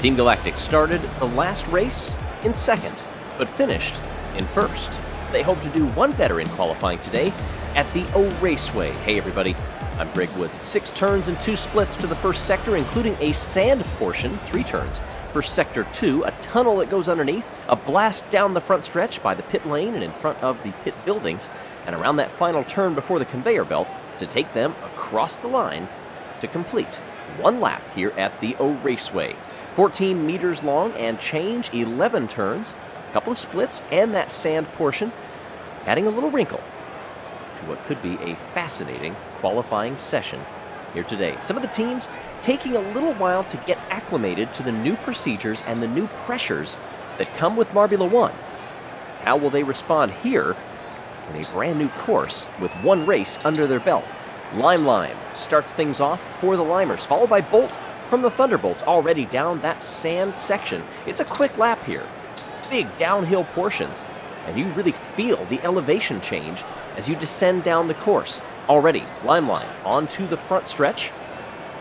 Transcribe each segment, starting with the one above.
Team Galactic started the last race in second, but finished in first. They hope to do one better in qualifying today at the O Raceway. Hey everybody, I'm Greg Woods. 6 turns and 2 splits to the first sector, including a sand portion, 3 turns. For Sector 2, a tunnel that goes underneath, a blast down the front stretch by the pit lane and in front of the pit buildings, and around that final turn before the conveyor belt to take them across the line to complete one lap here at the O Raceway. 14 meters long and change, 11 turns, a couple of splits, and that sand portion, adding a little wrinkle to what could be a fascinating qualifying session here today. Some of the teams taking a little while to get acclimated to the new procedures and the new pressures that come with Marbula One. How will they respond here in a brand new course with one race under their belt? Lime starts things off for the Limers, followed by Bolt from the Thunderbolts, already down that sand section. It's a quick lap here. Big downhill portions, and you really feel the elevation change as you descend down the course. Already, Lime onto the front stretch.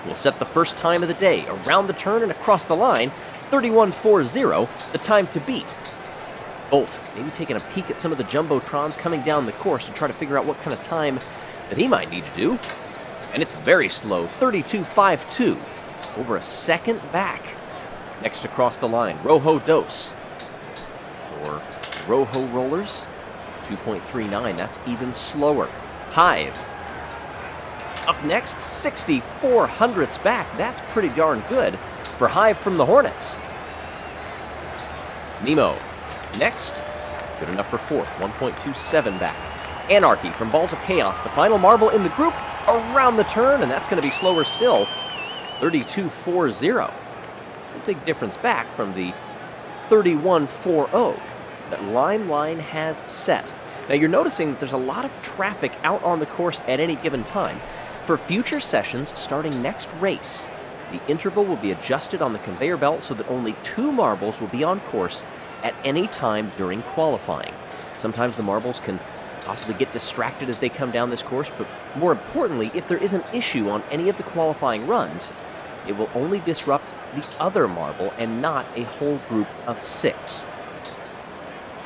Will set the first time of the day around the turn and across the line. 31.40, the time to beat. Bolt maybe taking a peek at some of the Jumbotrons coming down the course to try to figure out what kind of time that he might need to do. And it's very slow, 32.52, over a second back. Next across the line, Rojo Dos. For Rojo Rollers, 2.39, that's even slower. Hive. Up next, 64 hundredths back. That's pretty darn good for Hive from the Hornets. Nemo. Next, good enough for 4th, 1.27 back. Anarchy from Balls of Chaos, the final marble in the group around the turn, and that's going to be slower still, 32.40. It's a big difference back from the 31.40 that Line has set. Now you're noticing that there's a lot of traffic out on the course at any given time. For future sessions starting next race, the interval will be adjusted on the conveyor belt so that only 2 marbles will be on course at any time during qualifying. Sometimes the marbles can possibly get distracted as they come down this course, but more importantly, if there is an issue on any of the qualifying runs, it will only disrupt the other marble and not a whole group of 6.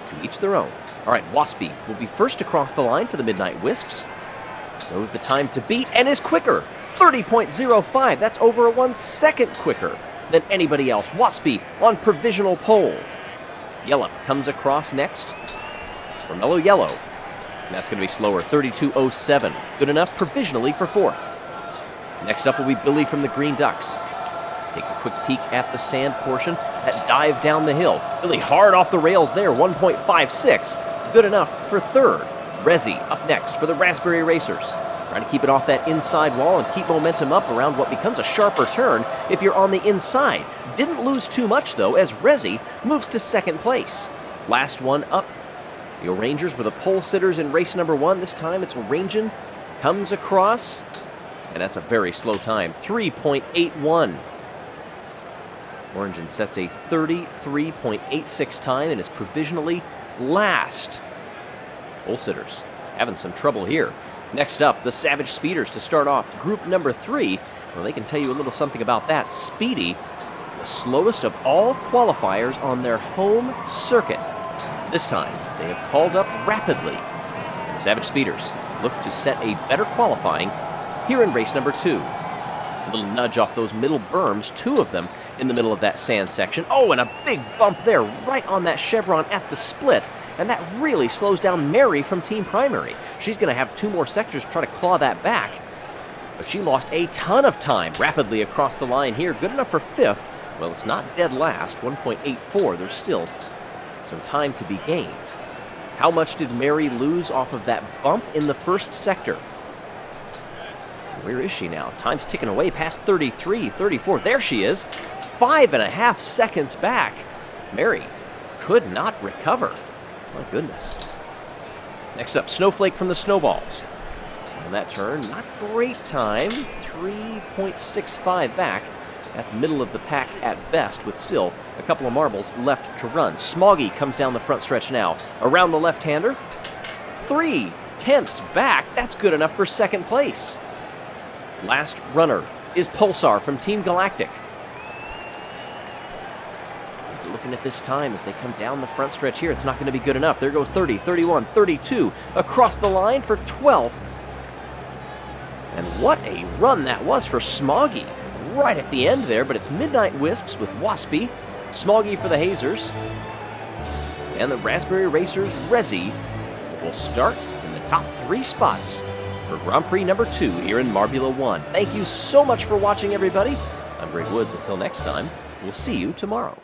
To each their own. All right, Waspy will be first across the line for the Midnight Wisps. Knows the time to beat and is quicker. 30.05. That's over a 1 second quicker than anybody else. Waspy on provisional pole. Jelle comes across next. Romello Yellow. And that's going to be slower. 32.07. Good enough provisionally for 4th. Next up will be Billy from the Green Ducks. Take a quick peek at the sand portion. That dive down the hill. Billy hard off the rails there. 1.56. Good enough for 3rd. Rezi up next for the Raspberry Racers. Trying to keep it off that inside wall and keep momentum up around what becomes a sharper turn if you're on the inside. Didn't lose too much, though, as Rezi moves to 2nd place. Last one up. The Orangers were the pole sitters in race number 1. This time it's Orangian. Comes across, and that's a very slow time. 3.81. Orangian sets a 33.86 time and is provisionally last. Pole sitters having some trouble here. Next up, the Savage Speeders to start off group number 3. Well, they can tell you a little something about that. Speedy, the slowest of all qualifiers on their home circuit. This time, they have called up rapidly. The Savage Speeders look to set a better qualifying here in race number 2. A little nudge off those middle berms, 2 of them in the middle of that sand section. Oh, and a big bump there right on that chevron at the split. And that really slows down Mary from Team Primary. She's going to have 2 more sectors to try to claw that back. But she lost a ton of time rapidly across the line here. Good enough for 5th. Well, it's not dead last, 1.84. There's still some time to be gained. How much did Mary lose off of that bump in the first sector? Where is she now? Time's ticking away past 33, 34. There she is. 5.5 seconds back. Mary could not recover. My goodness. Next up, Snowflake from the Snowballs. On that turn, not great time. 3.65 back. That's middle of the pack at best, with still a couple of marbles left to run. Smoggy comes down the front stretch now. Around the left-hander. 3/10 back. That's good enough for 2nd place. Last runner is Pulsar from Team Galactic. looking at this time as they come down the front stretch here. It's not going to be good enough. There goes 30, 31, 32, across the line for 12th. And what a run that was for Smoggy right at the end there, but it's Midnight Wisps with Waspy, Smoggy for the Hazers, and the Raspberry Racers Resi will start in the top 3 spots for Grand Prix number 2 here in Marbula One. Thank you so much for watching, everybody. I'm Greg Woods. Until next time, we'll see you tomorrow.